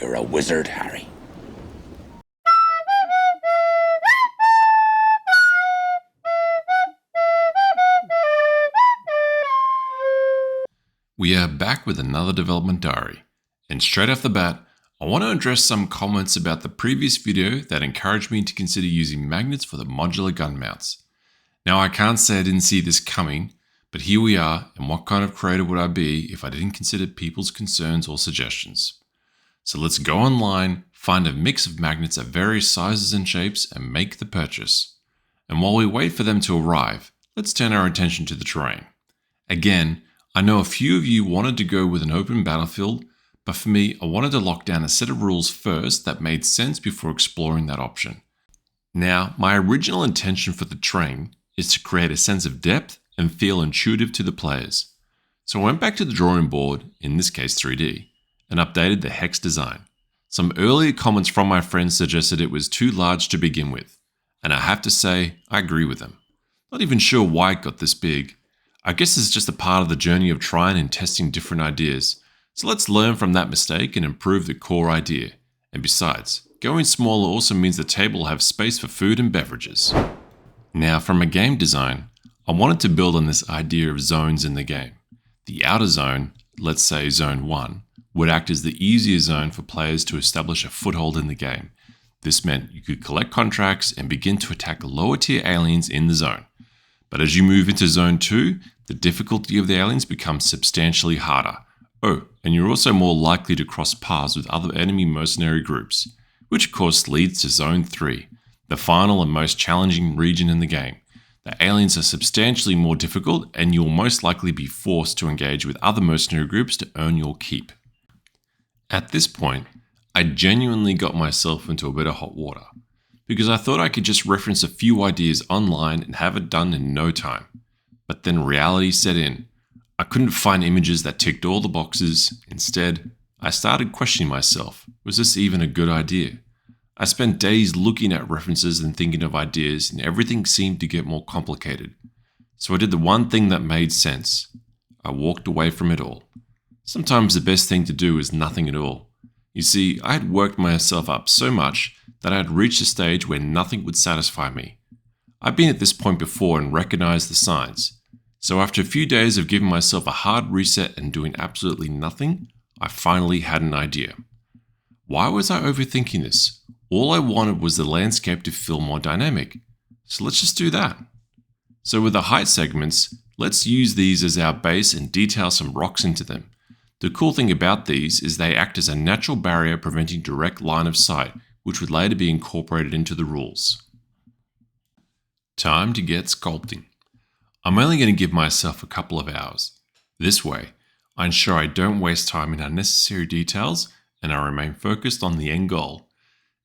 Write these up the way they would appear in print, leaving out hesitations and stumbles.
You're a wizard, Harry. We are back with another development diary, and straight off the bat, I want to address some comments about the previous video that encouraged me to consider using magnets for the modular gun mounts. Now I can't say I didn't see this coming, but here we are, and what kind of creator would I be if I didn't consider people's concerns or suggestions? So let's go online, find a mix of magnets of various sizes and shapes, and make the purchase. And while we wait for them to arrive, let's turn our attention to the terrain. Again, I know a few of you wanted to go with an open battlefield, but for me, I wanted to lock down a set of rules first that made sense before exploring that option. Now, my original intention for the terrain is to create a sense of depth and feel intuitive to the players. So I went back to the drawing board, in this case 3D, and updated the hex design. Some earlier comments from my friends suggested it was too large to begin with, and I have to say, I agree with them. Not even sure why it got this big. I guess it's just a part of the journey of trying and testing different ideas. So let's learn from that mistake and improve the core idea. And besides, going smaller also means the table will have space for food and beverages. Now, from a game design, I wanted to build on this idea of zones in the game. The outer zone, let's say zone 1, would act as the easier zone for players to establish a foothold in the game. This meant you could collect contracts and begin to attack lower tier aliens in the zone. But as you move into Zone 2, the difficulty of the aliens becomes substantially harder. Oh, and you're also more likely to cross paths with other enemy mercenary groups, which of course leads to Zone 3, the final and most challenging region in the game. The aliens are substantially more difficult, and you'll most likely be forced to engage with other mercenary groups to earn your keep. At this point, I genuinely got myself into a bit of hot water, because I thought I could just reference a few ideas online and have it done in no time. But then reality set in. I couldn't find images that ticked all the boxes. Instead, I started questioning myself. Was this even a good idea? I spent days looking at references and thinking of ideas, and everything seemed to get more complicated. So I did the one thing that made sense. I walked away from it all. Sometimes the best thing to do is nothing at all. You see, I had worked myself up so much that I had reached a stage where nothing would satisfy me. I've been at this point before and recognized the signs. So after a few days of giving myself a hard reset and doing absolutely nothing, I finally had an idea. Why was I overthinking this? All I wanted was the landscape to feel more dynamic. So let's just do that. So with the height segments, let's use these as our base and detail some rocks into them. The cool thing about these is they act as a natural barrier preventing direct line of sight, which would later be incorporated into the rules. Time to get sculpting. I'm only going to give myself a couple of hours. This way, I ensure I don't waste time in unnecessary details and I remain focused on the end goal.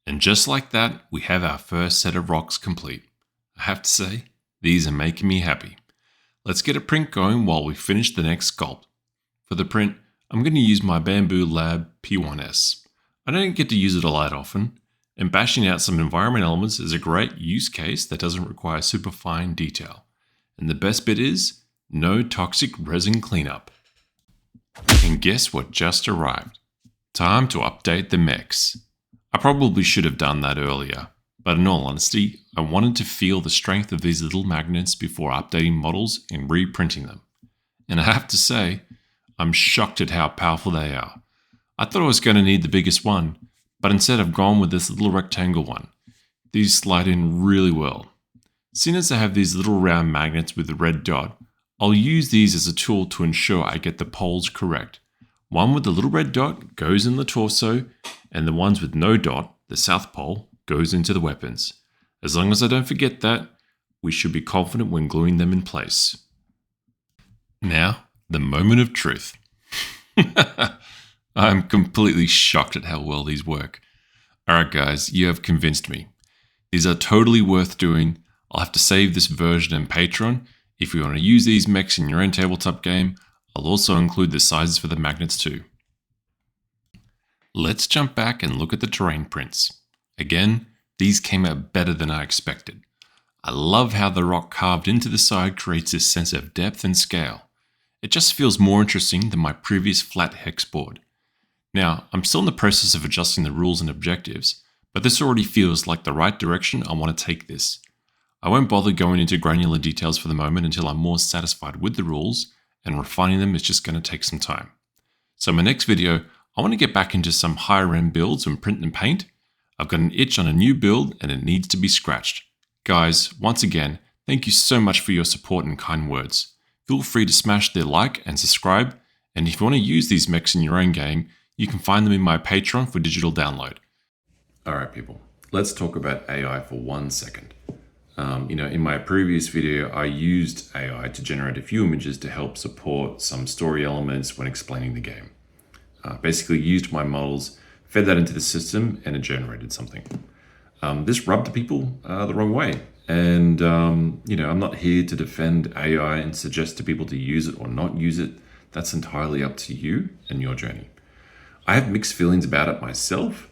And just like that, we have our first set of rocks complete. I have to say, these are making me happy. Let's get a print going while we finish the next sculpt. For the print, I'm going to use my Bamboo Lab P1S. I don't get to use it all that often, and bashing out some environment elements is a great use case that doesn't require super fine detail. And the best bit is, no toxic resin cleanup. And guess what just arrived? Time to update the Mechs. I probably should have done that earlier, but in all honesty, I wanted to feel the strength of these little magnets before updating models and reprinting them. And I have to say, I'm shocked at how powerful they are. I thought I was going to need the biggest one, but instead I've gone with this little rectangle one. These slide in really well. Seeing as I have these little round magnets with the red dot, I'll use these as a tool to ensure I get the poles correct. One with the little red dot goes in the torso, and the ones with no dot, the south pole, goes into the weapons. As long as I don't forget that, we should be confident when gluing them in place. Now, the moment of truth. I'm completely shocked at how well these work. Alright guys, you have convinced me. These are totally worth doing. I'll have to save this version in Patreon. If you want to use these mechs in your own tabletop game, I'll also include the sizes for the magnets too. Let's jump back and look at the terrain prints. Again, these came out better than I expected. I love how the rock carved into the side creates this sense of depth and scale. It just feels more interesting than my previous flat hex board. Now, I'm still in the process of adjusting the rules and objectives, but this already feels like the right direction I want to take this. I won't bother going into granular details for the moment until I'm more satisfied with the rules, and refining them is just going to take some time. So in my next video, I want to get back into some higher end builds and print and paint. I've got an itch on a new build and it needs to be scratched. Guys, once again, thank you so much for your support and kind words. Feel free to smash the like and subscribe, and if you want to use these mechs in your own game, you can find them in my Patreon for digital download. Alright people, let's talk about AI for 1 second. In my previous video, I used AI to generate a few images to help support some story elements when explaining the game. Basically used my models, fed that into the system, and it generated something. This rubbed people the wrong way. And, I'm not here to defend AI and suggest to people to use it or not use it. That's entirely up to you and your journey. I have mixed feelings about it myself,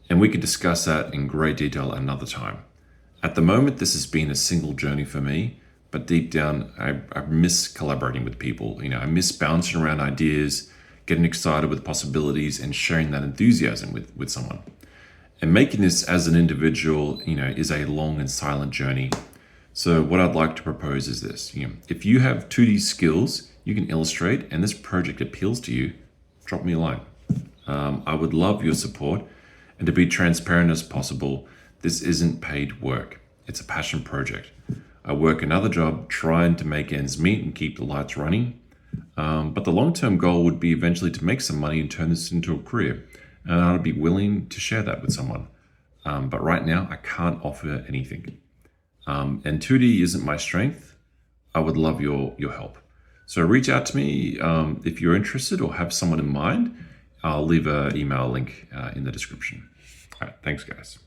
and we could discuss that in great detail another time. At the moment, this has been a single journey for me, but deep down, I miss collaborating with people. I miss bouncing around ideas, getting excited with possibilities, and sharing that enthusiasm with someone. And making this as an individual, is a long and silent journey. So what I'd like to propose is this. If you have 2D skills, you can illustrate, and this project appeals to you, drop me a line. I would love your support, and to be transparent as possible, this isn't paid work. It's a passion project. I work another job trying to make ends meet and keep the lights running. But the long-term goal would be eventually to make some money and turn this into a career. And I'd be willing to share that with someone. But right now, I can't offer anything. And 2D isn't my strength. I would love your help. So reach out to me if you're interested or have someone in mind. I'll leave an email link in the description. All right, thanks guys.